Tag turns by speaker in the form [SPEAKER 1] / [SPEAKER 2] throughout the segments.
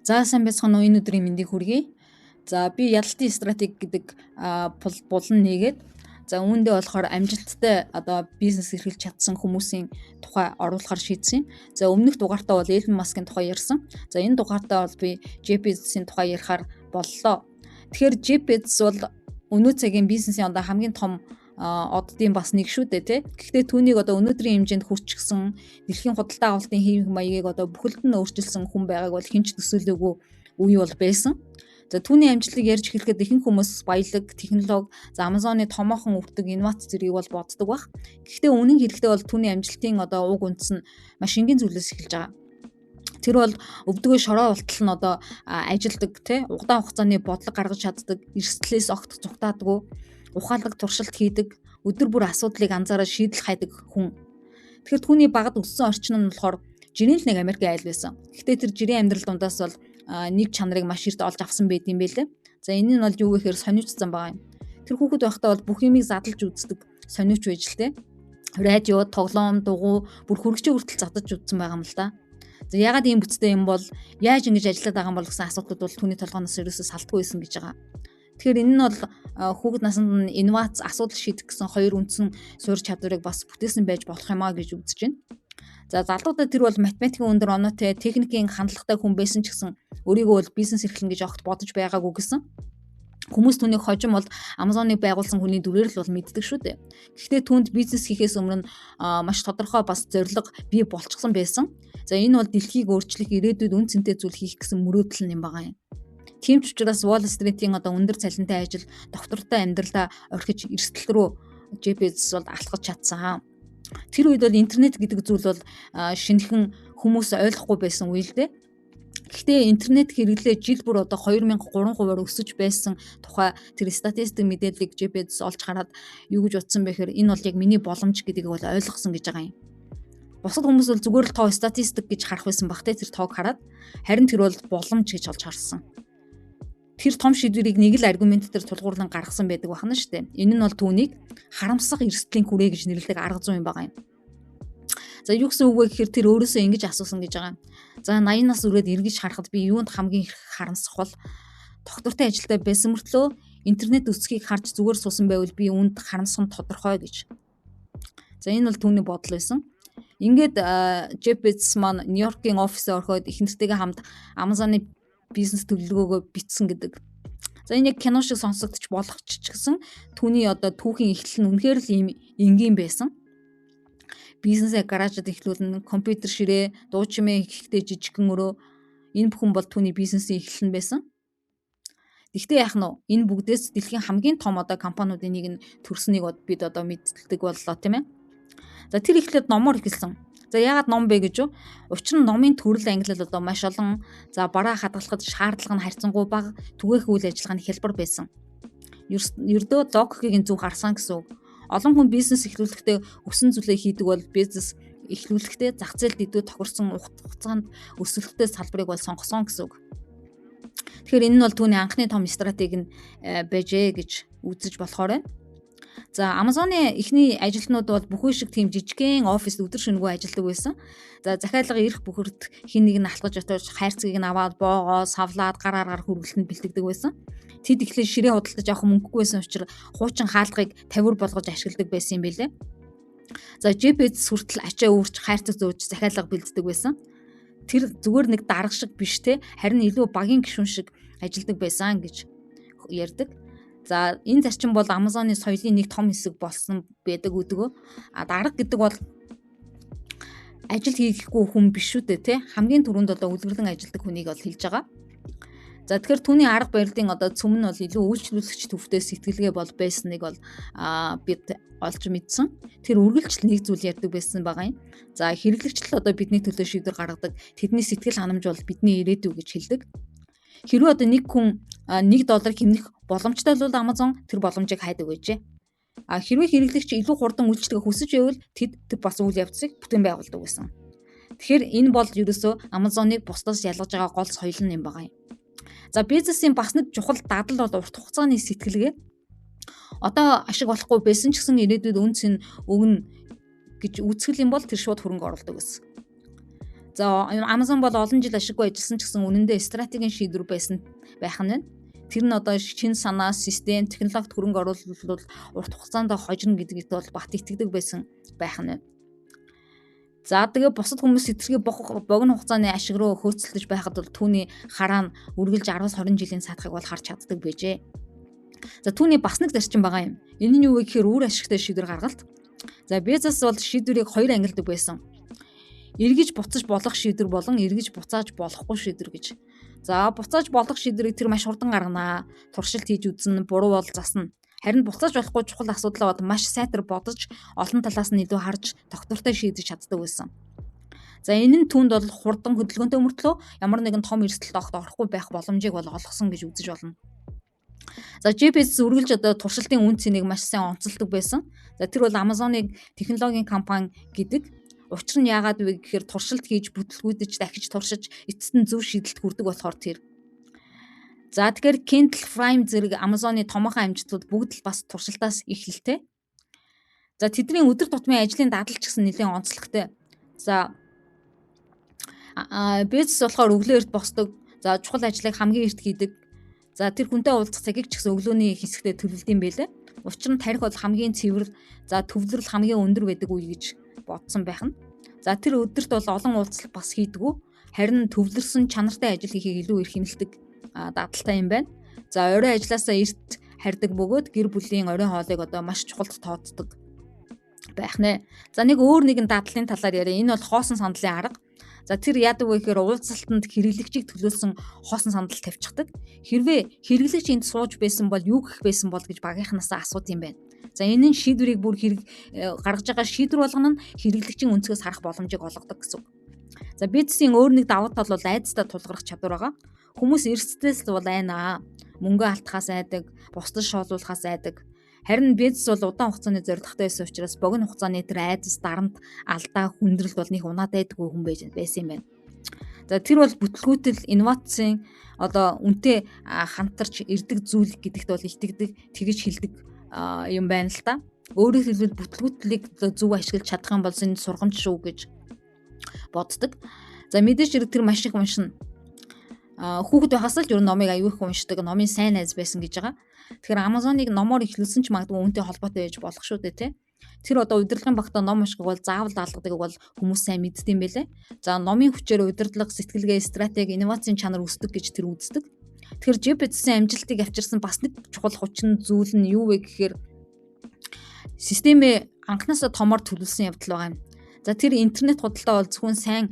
[SPEAKER 1] За сайн байцгаана уу, энэ өдрийн мэндийг хүргэе. За би ялалтын стратеги гэдэг булан нэгээд за үүндээ болохоор амжилттай одоо бизнес эрхэлж чадсан хүмүүсийн тухай оруулахар шийдсэн. За өмнөх дугаартаа бол Elon Musk-ын тухай ярьсан. За энэ дугаартаа бол би Jeff Bezos-ийн тухай ярихаар боллоо. Тэгэхээр Jeff Bezos бол өнөө цагийн бизнесийн одоо хамгийн том оддын бас нэг шүү дээ тий. Гэхдээ түүнийг одоо өнөөдрийн хэмжээнд хүрчихсэн дэлхийн худалдаа авалтын хэвийн маягийг одоо бүхэлд нь өөрчилсөн хүн байгааг бол хинч төсөөлөөгүй үе бол байсан. За түүний амжилтыг ярьж хэлэхэд ихэнх хүмүүс баялаг, технологи, за Amazon-ы томоохон өвдөг инновац зэргийг бол боддог баг. Гэхдээ үнэн хэрэгтээ бол түүний амжилтын одоо уг үндэс нь маш энгийн зүйлээс эхэлж байгаа. Тэр бол өвдгөө шороо болтол нь одоо ажилдаг тий, удаан хугацааны бодлого гаргаж чаддаг, эрсдлээс огт зүгтаадаггүй, ухаалаг туршилт хийдэг, өдөр бүр асуудлыг анзаараад шийдэл хайдаг хүн. Тэгэхээр түүний багад өссөн орчин нь болохоор жирийн л нэг Америкийн айл байсан. Гэхдээ тэр жирийн амьдрал дундаас бол нэг чанарыг маш эрт олж авсан байт юм байлээ. За энэ нь бол юу гэхээр сониучсан байгаа юм. Тэр хүүхэд байхдаа бол бүх юмыг задлж үздэг сониуч байж л те. Радио, тоглоом, дугуй бүр хүрэгчээ хүртэл задаж үзсэн байгаа юм л да. За ягаад ийм бүцтэй юм бол яаж ингэж ажиллаад байгаа юм бол гэсэн асуудлууд бол түүний толгоноос ерөөсөө салтгүй байсан гэж байгаа. Тэгэхээр энэ нь бол хүүхэд наснд инновац асуудал шийдэх гэсэн хоёр үндсэн суурь чадварыг бас бүтээсэн байж болох юм а гэж үзэж байна. За залуудаа тэр бол математикийн өндөр оноотой, техникийн хандлагатай хүн байсан ч гэсэн өөрийгөө бол бизнес эрхлэн гэж огт бодож байгаагүй гэсэн. Хүмүүс түүнийг хожим бол Amazon-ыг байгуулсан хүний дүрээр л бол мэддэг шүү дээ. Гэхдээ түүнд бизнес хийхээс өмнө маш тодорхой бас зорилго бий болчихсон байсан. За энэ бол дэлхийг өөрчлөх ирээдүйд үн цэнтэй зүйл хийх гэсэн мөрөөдөл юм байгаа юм. Тийм ч учраас Wall Street-ийн одоо өндөр цалинтай ажил, доктортой амьдралаа орхиж эрсдэл рүү Jeff Bezos бол алхаж чадсан. Тэр үед бол интернет гэдэг зүйл бол шинэхэн хүмүүс ойлгохгүй байсан үе л дээ. Гэхдээ интернет хэрэглээ жил бүр одоо 2003%-аар өсөж байсан тухай тэр статистик мэдээллийг Jeff Bezos олж хараад юу гэж утсан бэ гэхээр энэ бол яг миний боломж гэдгийг бол ойлгосон гэж байгаа юм. Бусад хүмүүс бол зүгээр л тоо статистик гэж харах байсан баг те тэр тоог хараад харин тэр бол боломж гэж олж харсан. Тэр том шийдвэрийг нэг л аргумент дээр тулгуурлан гаргасан байдаг бахна шүү дээ. Энэ нь бол түүнийг харамсах эрсдлийн хүрээ гэж нэрлэдэг арга зүй юм байгаа юм. За юу гэсэн үг вэ гэхээр тэр өөрөөсөө ингэж асуусан гэж байгаа юм. За 80 нас үрээд эргэж харахад би юунд хамгийн их харамсах бол доктортой ажилдаа байсан мөртлөө интернет үсгийг харж зүгээр суусан байвал би үүнд харамсах нь тодорхой гэж. За энэ бол түүний бодол байсан. Ингээд Jeff Bezos маань Нью-Йоркийн оффисд ороход их нэртэйгээ хамт Amazon-ы бизнес төлөвлөгөөгөө бичсэн гэдэг. За энэ яг кино шиг сонсогдож болох ч гэсэн түүний одоо түүхийн эхлэл нь үнэхээр л ийм энгийн байсан. Бизнесээ гаражид эхлүүлэн компьютер ширээ, дуу чимээ хийхдээ жижигхэн өрөө энэ бүхэн бол түүний бизнесийн эхлэл нь байсан. Гэхдээ яах нь энэ бүгдээс дэлхийн хамгийн том одоо компаниудын нэг нь төрснийг бид одоо мэддэг боллоо тийм ээ. За тэр эхлээд номоор эхэлсэн. За яагаад ном бэ гэж юу? Учир нь номын төрөл ангилал одоо маш олон за бараа хадгалахад шаардлага нь харьцангуй бага түгээх үйл ажиллагааны хялбар байсан. Ердөө логикийг зөв харсан гэсэн үг. Олон хүн бизнес эхлүүлэхдээ өсөн зүйлээ хийдэг бол бизнес эхлүүлэхдээ зах зээлд идэв тохирсон хугацаанд өсөлттэй салбарыг бол сонгосон гэсэн үг. Тэгэхээр энэ нь бол түүний анхны том стратеги нь байжээ гэж үзэж болохоор байна. За Amazon-ы эхний ажилтнууд бол бүхэн шиг тийм жижигхэн оффист өдөр шөнөгүй ажилладаг байсан. За захиалга ирэх бүхэрд хин нэг нь алхаж отож хайрцгийг нь аваад боогоо, савлаад гар аргаар хөргөлтөнд бэлтгэдэг байсан. Тэд ихлээр ширээ худалдаж авах мөнгөгүй байсан учраас хуучин хаалгыг тавир болгож ашигладаг байсан юм билээ. За Jeff Bezos хүртэл ачаа өөрч хайрцаг зөөж захиалга бэлддэг байсан. Тэр зүгээр нэг дарга шиг биш те харин илүү багийн гишүүн шиг ажилладаг байсан гэж ярьдаг. За энэ зарчим бол Amazon-ы соёлын нэг том хэсэг болсон байдаг өдгөө. Дарга гэдэг бол ажил хийхгүй хүн биш шүү дээ тий. Хамгийн түрүүнд одоо үлгэрлэн ажилдаг хүнийг бол хэлж байгаа. За тэгэхээр түүний арга барилын одоо цөм нь бол илүү үйлчлүүлэгч төвтэй сэтгэлгээ бол байсныг бол бид олж мэдсэн. Тэр үргэлжлэл нэг зүйл ярьдаг байсан байгаа юм. За хэрэглэгчл одоо бидний төлөө шийдвэр гаргадаг. Тэдний сэтгэл ханамж бол бидний ирээдүй гэж хэлдэг. Хэрвээ одоо нэг хүн $1 хэмнэх боломжтой бол Amazon тэр боломжийг хайдаг байжээ. Хэрвээ хэрэглэгч илүү хурдан үйлчлэгээ хүсэж байвал тэд бас үйл явцыг бүтээн байгуулдаг байсан. Тэгэхээр энэ бол ерөөсөө Amazon-ыг бусдаас ялгаж байгаа гол соёл нь юм байгаа юм. За бизнесийн бас нэг чухал дадал бол урт хугацааны сэтгэлгээ. Одоо ашиг болохгүй байсан ч гэсэн ирээдүйд үнц нь өгнө гэж үзэл юм бол тэр шууд хөрөнгө оруулдаг байсан. За Amazon бол олон жил ашиггүй ажилласан ч гэсэн үнэндээ стратегийн шийдвэр байсан байх нь байна. Тэр нь одоо шинэ санаа, систем, технологид хөрөнгө оруулалт бол урт хугацаанд хожирно гэдэгт бол бат итгэдэг байсан байх нь байна. За тэгээ бусад хүмүүс эцэрхий богино хугацааны ашиг руу хөөцөлдөж байхад бол түүний хараа нь үргэлж 10-20 жилийн саатахыг бол харж чаддаг байжээ. За түүний бас нэг зарчим байгаа юм. Энэ нь юу вэ гэхээр үр ашигтай шийдвэр гаргалт. За Безос бол шийдвэрийг хоёр ангилдаг байсан. Эргэж буцаж болох шийдвэр болон эргэж буцааж болохгүй шийдвэр гэж. За буцааж болох шийдвэрийг тэр маш хурдан гаргана. Туршилт хийж үзнэ, буруу бол засна. Харин буцааж болохгүй чухал асуудлаа бод маш сайтар бодож, олон талаас нь илүү харж, тогтвортой шийдэж чаддаг байсан. За энэ нь түүнд бол хурдан хөдөлгөөнтэй мөртлөө ямар нэгэн том эрсдэлт орохгүй байх боломжийг бол олгосон гэж үзэж болно. За GPS үргэлж одоо туршилтын үн цэнийг маш сайн онцолдог байсан. За тэр бол Amazon-ыг технологийн компани гэдэг. Учир нь яагаад вэ гэхээр туршилт хийж бүтлгүүдэж дахиж туршиж эцэст нь зөв шийдэлд хүрдэг болохоор тэр. За тэгэхээр Kindle Prime зэрэг Amazon-ы томоохон амжилтууд бүгд л бас туршилтаас эхэлтэй. За тэдний өдөр тутмын ажлын дадлж гэсэн нэлээд онцлогтой. За Bezos болохоор өглөө эрт босдог. За чухал ажлыг хамгийн эрт хийдэг. За тэр хүнтэй уулзах цагийг ч гэсэн өглөөний хэсэгтээ төлөвлөдөм байлээ. Учир нь тарих бол хамгийн цэвэр, за төвлөрөл хамгийн өндөр байдаг үе гэж бодсон байх нь. За тэр өдөрт бол олон уулзалт бас хийдэггүй. Харин төвлөрсөн чанартай ажил хийхийг илүү их хэмнэлдэг дадалтай юм байна. За орой ажилласаа эрт харьдаг бөгөөд гэр бүлийн орой хоолыг одоо маш чухалд тооцдог байх нэ. За нэг нэгэн дадлын талаар яриа. Энэ бол хоосон сандлын арга. За тэр яадаг вэ гэхээр уулзалтанд хэрэглэгчийг төлөөсөн хоосон сандал тавьчихдаг. Хэрвээ хэрэглэгч энд сууж байсан бол юу гэх байсан бол гэж багийнхнаасаа асууд юм байна. За энэ нь шийдвэрийг бүр гаргаж байгаа шийдвэр болгоно нь хэрэглэгчийн өнцгөөс харах боломжийг олгодог гэсэн үг. За Безосын нэг давуу тал бол айдастай тулгарх чадвар байгаа. Хүмүүс эрсдлээс бол айнаа. Мөнгө алдахаас айдаг, бусдад шоолуулахаас айдаг. Харин Безос бол удаан хугацааны зорилготой байсан учраас богино хугацааны тэр айдас, дарамт, алдаа, хүндрэл бол нэг унаад байдаггүй хүн байсан юм байна. За тэр бол бүтлгүүтэл инновацийн одоо үнэтэй хамтарч ирдэг зүйл гэдэгт бол итгэдэг, тэгж хэлдэг юм байна л та. Өөрөөр хэлбэл бүтлгүүтлийг зөв ашиглаж чадах юм бол энэ сургамж шүү гэж боддог. За мэдээж хэрэг тэр маш их уншина. Хүүхэд байхаас л ер нь номыг аюу их уншдаг, номын сайн найз байсан гэж байгаа. Тэгэхээр Amazon-ыг номоор ихлүүлсэн ч магадгүй үүнтэй холбоотой байж болох шүү дээ, тий. Тэр одоо удирдлагын багтаа ном унших бол заавал даалгадаг бол хүмүүс сайн мэддэм байлээ. За номын хүчээр удирдлага, сэтгэлгээ, стратеги, инновацийн чанар өсдөг гэж тэр үздэг. Тэгэхээр Bezos-ийн амжилтыг авчирсан бас нэг чухал хүчин зүйл нь юу вэ гэхээр системээ анхнаасаа томоор төлөвлөсөн явдал байгаа юм. За тэр интернет худалдаа бол зөвхөн сайн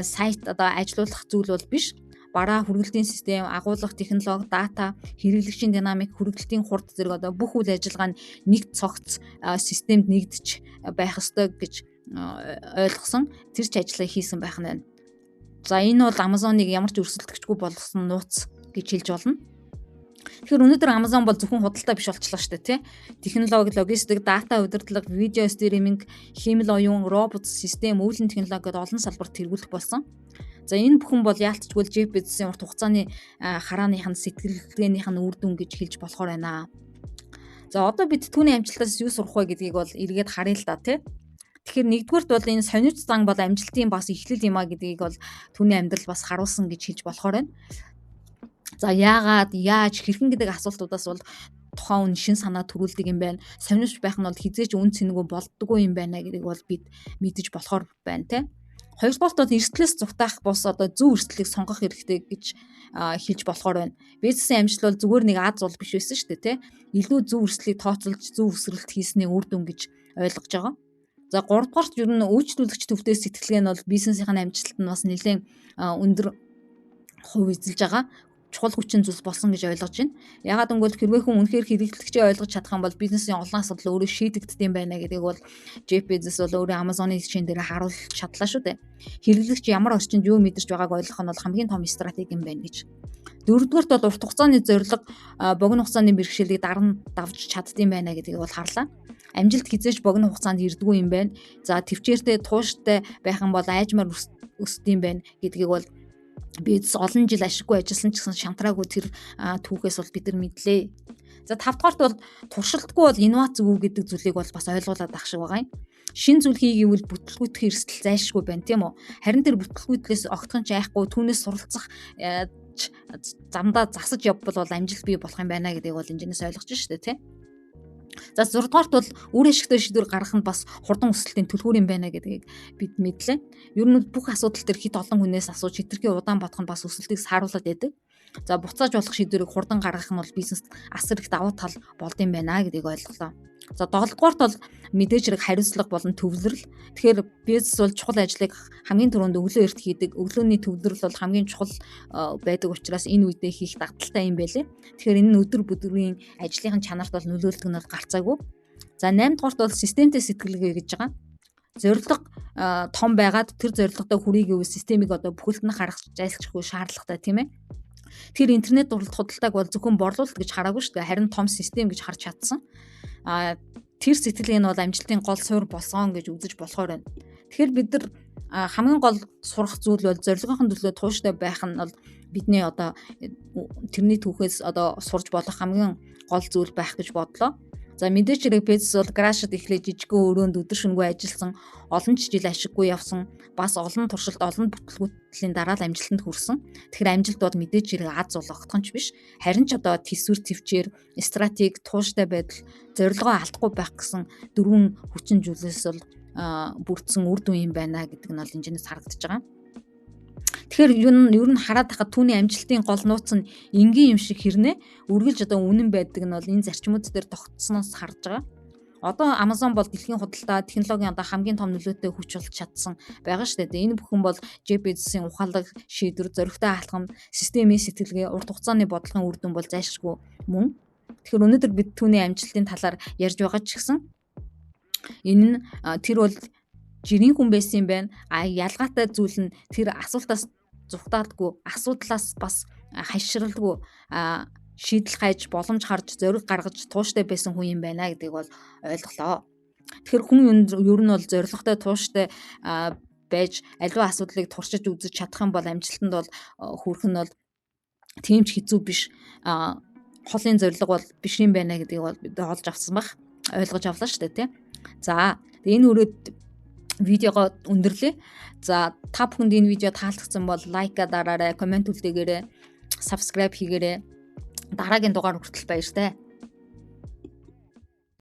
[SPEAKER 1] сайт одоо ажилуулах зүйл бол биш. Бараа хүргэлтийн систем, агуулгах технологи, дата, хэрэглэгчийн динамик, хүргэлтийн хурд зэрэг одоо бүх үйл ажиллагаа нь нэг цогц системд нэгдэж байх ёстой гэж ойлгосон. Тэр ч ажлаа хийсэн байх нь байна. За энэ бол Amazon-ыг ямар ч өрсөлдөгчгүй болгосон нууц гэж хэлж болно. Тэгэхээр өнөөдөр Amazon бол зөвхөн худалдаа биш болчихлоо шүү дээ, тий. Технологи, логистик, дата удирдлага, видео стриминг, хиймэл оюун, робот систем, үйлдвэрлэлийн технологид олон салбарт хэрэглэх болсон. За энэ бүхэн бол яалтчгүй Jeff Bezos-ийн урт хугацааны харааных нь сэтгэлгээнийх нь үр дүн гэж хэлж болохоор байна. За одоо бид түүний амжилтаас юу сурах вэ гэдгийг бол эргээд харъя л да, тий. Тэгэхээр нэгдүгээрт бол энэ сонирч зан бол амжилтын бас эхлэл юм а гэдгийг бол түүний амьдрал бас харуулсан гэж хэлж болохоор байна. За яагаад, яаж, хэрхэн гэдэг асуултуудаас бол тухайн хүн шин санаа төрүүлдэг юм байна. Сонирч байх нь бол хизээч үн цэнэгүй болдгоо юм байна гэдгийг бол бид мэдэж болохоор байна, тий. Хоёрдугаарт бол эрсдлээс зүгтаах бус одоо зөв эрсдлийг сонгох хэрэгтэй гэж хэлж болохоор байна. Безосын амжилт бол зүгээр нэг аз бол биш байсан шүү дээ, тий. Илүү зөв эрсдлийг тооцоолж зөв өсрэлт хийсний үр дүн гэж ойлгож байгаа. За гуравдугаарт ер нь үйлчлүүлэгч төвтэй сэтгэлгээ нь бол бизнесийн амжилтанд бас нэлээд өндөр хувь эзэлж байгаа. Чухал хүчин зүйлс болсон гэж ойлгож байна. Ягаад гэвэл хэрвээ хүн үнэхээр хэрэглэгчээ ойлгож чадах юм бол бизнесийн олон асуудал өөрөө шийдэгддэг юм байна гэдгийг бол Jeff Bezos бол өөрөө Amazon-ы жишээн дээр харуулж чадлаа шүү дээ. Хэрэглэгч ямар орчинд юу мэдэрч байгааг ойлгох нь бол хамгийн том стратеги юм байна гэж. Дөрөвдүгээрт бол урт хугацааны зорилго, богино хугацааны бэрхшээлийг даран давж чаддсан байна гэдгийг бол харлаа. Амжилт хизээч богино хугацаанд ирдэггүй юм байна. За төвчээртэй тууштай байх юм бол айжмаар өсдөм байна гэдгийг бол Безос олон жил ашиггүй ажилласан ч гэсэн шантраагүй тэр түүхээс бол бид нар мэдлээ. За тавдугаарт бол туршилтгүй бол инновац үү гэдэг зүйлийг бол бас ойлгуулад ах шиг байгаа юм. шин зүйл хийгээвэл бүтлгүүтэх эрсдэл зайлшгүй байна тийм үү. Харин тэр бүтлгүүтлээс огтхон ч айхгүй түүнээс суралцах замдаа засаж явбал бол амжилт бий болох юм байна гэдгийг бол энэс ойлгож шүү дээ тийм. За 6 дугаарт бол үр ашигтай шийдвэр гаргах нь бас хурдан өсөлтийн түлхүүр юм байна гэдгийг бид мэдлээ. Ер нь бүх асуудал төр хит олон хүнээс асууж хэтэрхий удаан бодох нь бас өсөлтийг сааруулад байдаг. За буцааж болох шийдвэрийг хурдан гаргах нь бол бизнест асар их давуу тал болд юм байна гэдгийг ойлголоо. За 7 дугаарт бол мэдээж хэрэг хариуцлага болон төвлөрөл. Тэгэхээр бизнес бол чухал ажлыг хамгийн түрүүнд өглөө эрт хийдэг. Өглөөний төвлөрөл бол хамгийн чухал байдаг учраас энэ үедээ хийх дагталтай юм байлээ. Тэгэхээр энэ нь өдөр бүдрийн ажлын чанарт бол нөлөөлдөг нь бол гарцаагүй. За 8 дугаарт бол системтэй сэтгэлгээ гэж байгаа. Зорилго том байгаад тэр зорилготой хүрэх гэвэл системийг одоо бүхэлд нь харах зайлшгүй шаардлагатай тийм ээ. Тэгэхээр интернет дурлал худалдааг бол зөвхөн борлуулалт гэж хараагүй шүү дээ. Харин том систем гэж харж чадсан. Тэр сэтгэлгээ нь бол амжилтын гол суурь болсон гэж үзэж болохоор байна. Тэгэхээр бид нар хамгийн гол сурах зүйл бол зорилгын төлөө тууштай байх нь бол бидний одоо тэрний түүхээс одоо сурж болох хамгийн гол зүйл байх гэж бодлоо. За мэдээж хэрэг Безос бол Крашд эхлээд жижигхэн өрөөнд өдөр шөнөгүй ажилласан, олон жил ашиггүй явсан, бас олон туршилт, олон бүтлгүүтлийн дараа л амжилтанд хүрсэн. Тэгэхээр амжилт бол мэдээж хэрэг аз болгохтон ч биш. Харин ч одоо төсвөр төвчээр, стратеги, тууштай байдал, зорилгоо алдахгүй байх гэсэн дөрвөн хүчин зүйлээс бол бүрдсэн үр дүн юм байна гэдэг нь бол энэс харагдаж байгаа. Тэгэхээр ер нь хараад хахад түүний амжилтын гол нууц нь энгийн юм шиг хэрнээ үргэлж одоо үнэн байдаг нь бол энэ зарчмууд дээр тогтсоноос харж байгаа. Одоо Amazon бол дэлхийн худалдаа технологийн одоо хамгийн том нөлөөтэй хүч болж чадсан байгаа шүү дээ. Энэ бүхэн бол Jeff Bezos-ийн ухаалаг шийдвэр, зоригтой хаалгам, системийн сэтгэлгээ, урт хугацааны бодлогын үр дүн бол зайлшгүй мөн. Тэгэхээр өнөөдөр бид түүний амжилтын талаар ярьж байгаа ч гэсэн энэ нь тэр бол жирийн хүн байсан юм байна. Ялгаатай зүйл нь тэр асуултаас зүхтаадгүй, асуудлаас бас хаширалдгүй шийдэл хайж, боломж харж, зориг гаргаж тууштай байсан хүн юм байна гэдгийг бол ойлголоо. Тэгэхээр хүн ер нь бол зоригтой, тууштай байж аливаа асуудлыг туршиж үзэж чадах юм бол амжилтанд бол хүрэх нь бол тийм ч хэцүү биш. Холын зориг бол биш юм байна гэдгийг бол бид олж авсан баг. Ойлгож авлаа шүү дээ, тийм. За, энэ үрээд видеого өндөрлөө. За та бүхэнд энэ видео таалагдсан бол лайка дараарай, комент үлдээгээрэй, subscribe хийгээрэй. Дараагийн дугаар хүртэл баяртай.